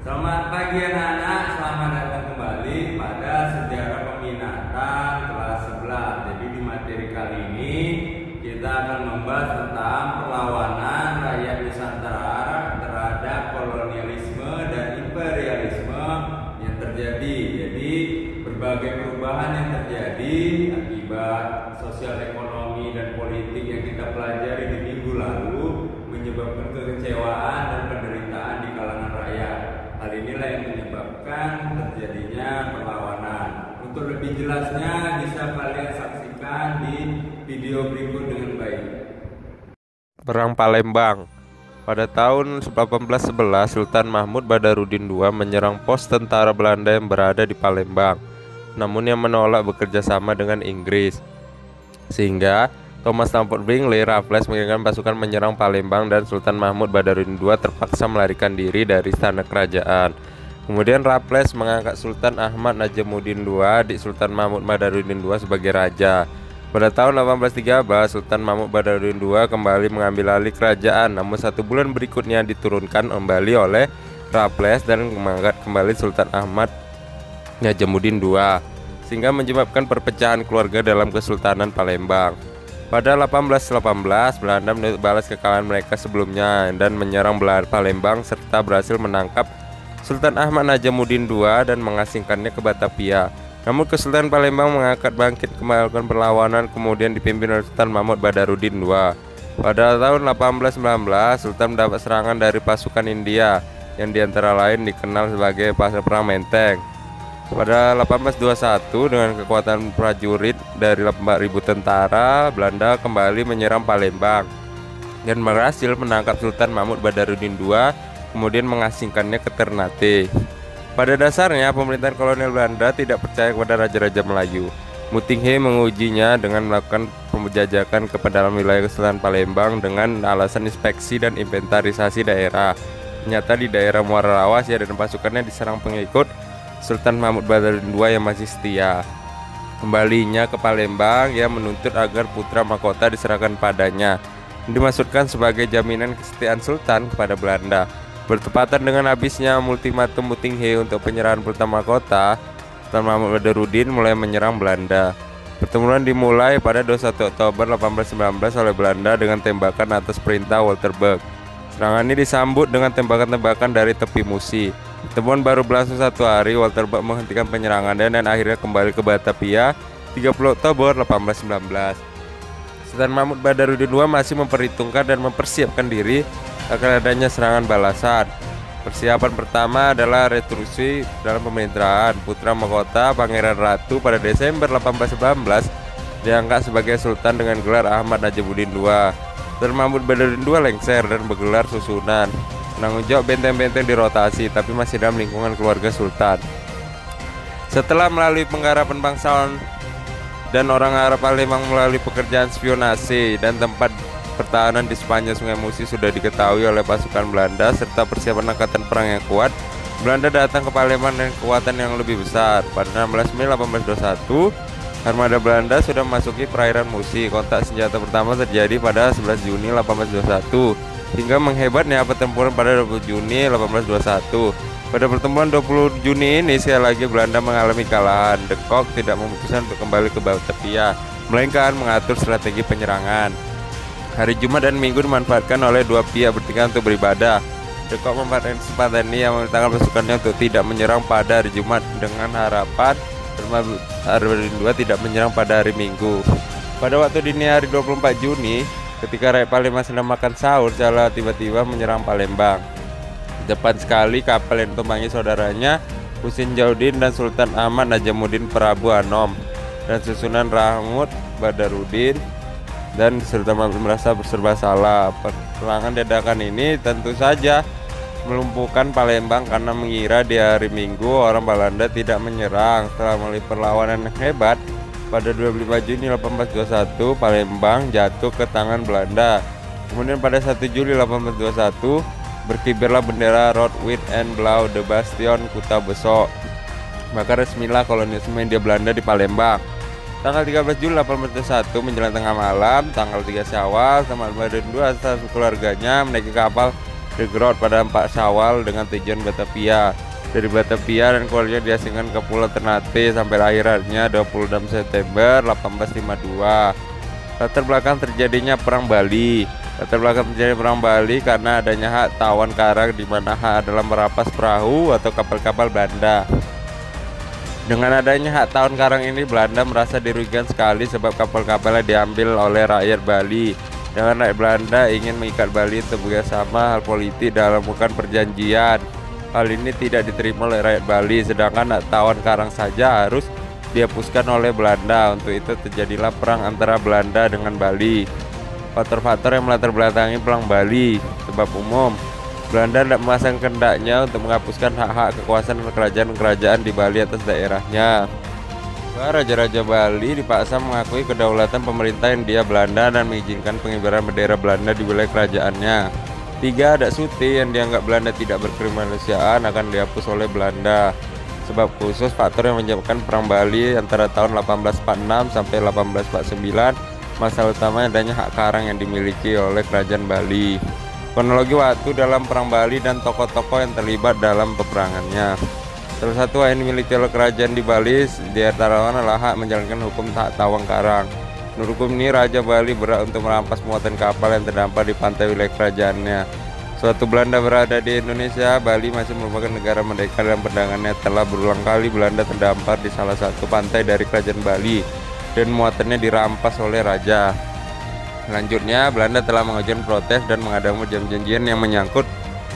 Selamat pagi anak-anak, selamat datang kembali pada sejarah peminatan kelas 11. Jadi di materi kali ini kita akan membahas tentang perlawanan rakyat Nusantara terhadap kolonialisme dan imperialisme yang terjadi. Jadi berbagai perubahan yang terjadi akibat sosial ekonomi dan politik yang kita pelajari di minggu lalu menyebabkan kekecewaan dan penderitaan di kalangan rakyat. Hal inilah yang menyebabkan terjadinya perlawanan. Untuk lebih jelasnya bisa kalian saksikan di video berikut dengan baik. Perang Palembang. Pada tahun 1811, Sultan Mahmud Badarudin II menyerang pos tentara Belanda yang berada di Palembang, namun yang menolak bekerja sama dengan Inggris. Sehingga Thomas Stamford Brinkley Raffles mengirimkan pasukan menyerang Palembang dan Sultan Mahmud Badarudin II terpaksa melarikan diri dari istana kerajaan. Kemudian Raffles mengangkat Sultan Ahmad Najamuddin II, adik Sultan Mahmud Badarudin II sebagai raja. Pada tahun 1813, Sultan Mahmud Badarudin II kembali mengambil alih kerajaan, namun 1 bulan berikutnya diturunkan kembali oleh Raffles dan mengangkat kembali Sultan Ahmad Najamuddin II, sehingga menyebabkan perpecahan keluarga dalam Kesultanan Palembang. Pada 1818, Belanda membalas kekalahan mereka sebelumnya dan menyerang Palembang serta berhasil menangkap Sultan Ahmad Najamuddin II dan mengasingkannya ke Batavia. Namun Kesultanan Palembang mengangkat bangkit melakukan perlawanan, kemudian dipimpin oleh Sultan Mahmud Badarudin II. Pada tahun 1819, Sultan mendapat serangan dari pasukan India yang diantara lain dikenal sebagai Perang Menteng. Pada 1821, dengan kekuatan prajurit dari 4.000 tentara, Belanda kembali menyerang Palembang dan berhasil menangkap Sultan Mahmud Badarudin II, kemudian mengasingkannya ke Ternate. Pada dasarnya, pemerintahan kolonial Belanda tidak percaya kepada raja-raja Melayu. Mutinghe mengujinya dengan melakukan penjajakan ke dalam wilayah Kesultanan Palembang dengan alasan inspeksi dan inventarisasi daerah. Ternyata di daerah Muara Rawas, ia dan pasukannya diserang pengikut Sultan Mahmud Badarudin II yang masih setia. Kembalinya ke Palembang, ia menuntut agar putra mahkota diserahkan padanya, dimaksudkan sebagai jaminan kesetiaan Sultan kepada Belanda. Bertepatan dengan habisnya ultimatum Mutinghe untuk penyerahan putra mahkota, Sultan Mahmud Badarudin mulai menyerang Belanda. Pertempuran dimulai pada 21 Oktober 1819 oleh Belanda dengan tembakan atas perintah Walter Berg. Serangan ini disambut dengan tembakan-tembakan dari tepi Musi. Pertemuan baru berlangsung 1 hari, Walter Berg menghentikan penyerangannya dan akhirnya kembali ke Batavia 30 Oktober 1819. Sultan Mahmud Badarudin II masih memperhitungkan dan mempersiapkan diri akan adanya serangan balasan. Persiapan pertama adalah restitusi dalam pemerintahan. Putra mahkota Pangeran Ratu pada Desember 1819 diangkat sebagai Sultan dengan gelar Ahmad Najamuddin II. Sultan Mahmud Badarudin II lengser dan bergelar Susunan. Penanggung jawab benteng-benteng dirotasi, tapi masih dalam lingkungan keluarga Sultan. Setelah melalui penggarapan bangsawan dan orang Arab, Palembang melalui pekerjaan spionase dan tempat pertahanan di sepanjang Sungai Musi sudah diketahui oleh pasukan Belanda serta persiapan angkatan perang yang kuat. Belanda datang ke Palembang dengan kekuatan yang lebih besar. Pada 16 Mei 1821, armada Belanda sudah memasuki perairan Musi. Kontak senjata pertama terjadi pada 11 Juni 1821. Hingga menghebatnya pertempuran pada 20 Juni 1821. Pada pertemuan 20 Juni ini sekali lagi Belanda mengalami kekalahan. De Kock tidak memutuskan untuk kembali ke Batavia, melainkan mengatur strategi penyerangan. Hari Jumat dan Minggu dimanfaatkan oleh dua pihak bertiga untuk beribadah. De Kock memanfaatkan kesempatan ini yang memerintahkan pasukannya untuk tidak menyerang pada hari Jumat dengan harapan Badarudin II tidak menyerang pada hari Minggu. Pada waktu dini hari 24 Juni, ketika rakyat Palembang sedang makan sahur, Jawa tiba-tiba menyerang Palembang. Depan sekali kapal yang ditumpangi saudaranya Husin Jaudin dan Sultan Ahmad Najamuddin Prabu Anom dan susunan Mahmud Badarudin dan Sultan Mahmud merasa berserba salah. Perlawanan dadakan ini tentu saja melumpuhkan Palembang karena mengira di hari Minggu orang Belanda tidak menyerang. Setelah melalui perlawanan yang hebat, pada 25 Juni 1821 Palembang jatuh ke tangan Belanda. Kemudian pada 1 Juli 1821 berkibarlah bendera Rood Wit en Blauw de Bastion Kota Besok. Maka resmilah kolonialisme Hindia Belanda di Palembang. Tanggal 13 Juli 1801 menjelang tengah malam, tanggal 3 Syawal, Taman Badan II serta keluarganya menaiki kapal The Groot pada 4 Syawal dengan tujuan Batavia. Dari Batavia dan keluarga diasingkan ke Pulau Ternate sampai akhirnya 26 September 1852. Latar belakang terjadinya Perang Bali. Latar belakang terjadi Perang Bali karena adanya hak tawon karang di mana hak adalah merapas perahu atau kapal-kapal Belanda. Dengan adanya hak tawon karang ini, Belanda merasa dirugikan sekali sebab kapal-kapalnya diambil oleh rakyat Bali. Dengan rakyat Belanda ingin mengikat Bali untuk bekerjasama hal politik dalam melakukan perjanjian. Hal ini tidak diterima oleh rakyat Bali, sedangkan hak tawon karang saja harus dihapuskan oleh Belanda. Untuk itu terjadilah perang antara Belanda dengan Bali. Faktor-faktor yang melatar belakangi Perang Bali. Sebab umum, Belanda tidak memasang kehendaknya untuk menghapuskan hak-hak kekuasaan kerajaan-kerajaan di Bali atas daerahnya. Raja-raja Bali dipaksa mengakui kedaulatan pemerintah Hindia Belanda dan mengizinkan pengibaran bendera Belanda di wilayah kerajaannya. 3. Adat Sute yang dianggap Belanda tidak berkemanusiaan akan dihapus oleh Belanda. Sebab khusus faktor yang menyebabkan Perang Bali antara tahun 1846 sampai 1849, masalah utama adanya hak karang yang dimiliki oleh kerajaan Bali. Kronologi waktu dalam Perang Bali dan tokoh-tokoh yang terlibat dalam peperangannya. Salah satu hak yang dimiliki oleh kerajaan di Bali di antara adalah hak menjalankan hukum hak tawon karang. Menurut hukum ini, Raja Bali berhak untuk merampas muatan kapal yang terdampar di pantai wilayah kerajaannya. Suatu Belanda berada di Indonesia, Bali masih merupakan negara merdeka dan perdagangannya. Telah berulang kali Belanda terdampar di salah satu pantai dari kerajaan Bali dan muatannya dirampas oleh raja. Selanjutnya, Belanda telah mengajukan protes dan mengadakan perjanjian yang menyangkut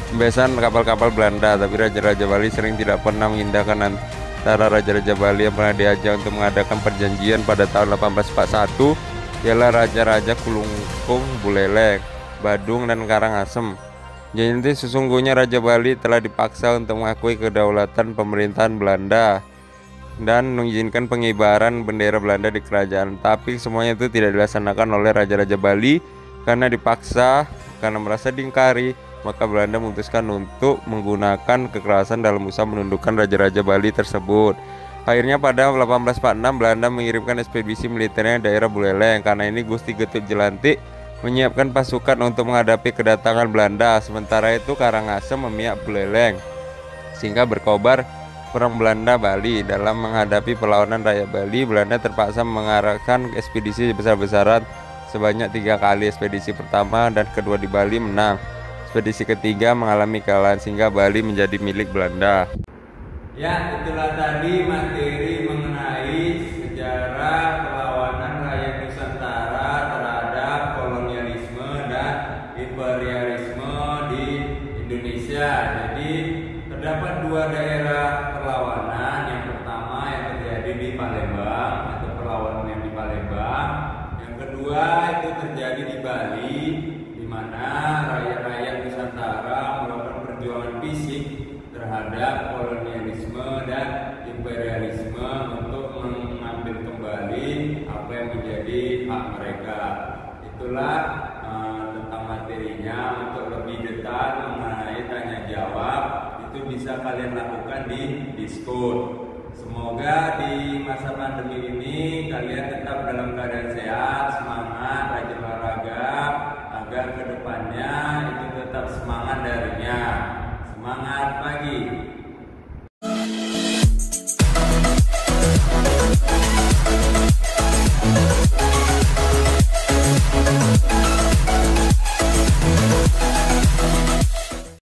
pembebasan kapal-kapal Belanda, tapi Raja-Raja Bali sering tidak pernah mengindahkan. Antara Raja-Raja Bali yang pernah diajak untuk mengadakan perjanjian pada tahun 1841 ialah Raja-Raja Kulungkung, Buleleng, Badung, dan Karangasem. Jadi sesungguhnya Raja Bali telah dipaksa untuk mengakui kedaulatan pemerintahan Belanda dan mengizinkan pengibaran bendera Belanda di kerajaan. Tapi semuanya itu tidak dilaksanakan oleh Raja-Raja Bali karena dipaksa, karena merasa diingkari. Maka Belanda memutuskan untuk menggunakan kekerasan dalam usaha menundukkan Raja-Raja Bali tersebut. Akhirnya pada 1846 Belanda mengirimkan ekspedisi militernya ke daerah Buleleng. Karena ini Gusti Getut Jelantik menyiapkan pasukan untuk menghadapi kedatangan Belanda. Sementara itu Karangasem memihak Buleleng, sehingga berkobar Perang Belanda-Bali. Dalam menghadapi perlawanan rakyat Bali, Belanda terpaksa mengarahkan ekspedisi besar-besaran sebanyak 3 kali. Ekspedisi pertama dan kedua di Bali menang. Ekspedisi ketiga mengalami kekalahan sehingga Bali menjadi milik Belanda. Ya, itulah tadi materi mengenai sejarah perlawanan rakyat Nusantara terhadap kolonialisme dan imperialisme di Indonesia. Jadi terdapat 2 daerah perlawanan. Yang pertama yang terjadi di Palembang, atau perlawanan yang di Palembang. Yang kedua itu terjadi di Bali, di mana rakyat-rakyat Nusantara melakukan perjuangan fisik terhadap kolonialisme dan imperialisme untuk mengambil kembali apa yang menjadi hak mereka. Itulah tentang materinya. Untuk lebih detail mengenai tanya jawab itu bisa kalian lakukan di Discord. Semoga di masa pandemi ini kalian tetap dalam keadaan sehat, semangat, rajin olahraga agar kedepannya itu tetap semangat darinya.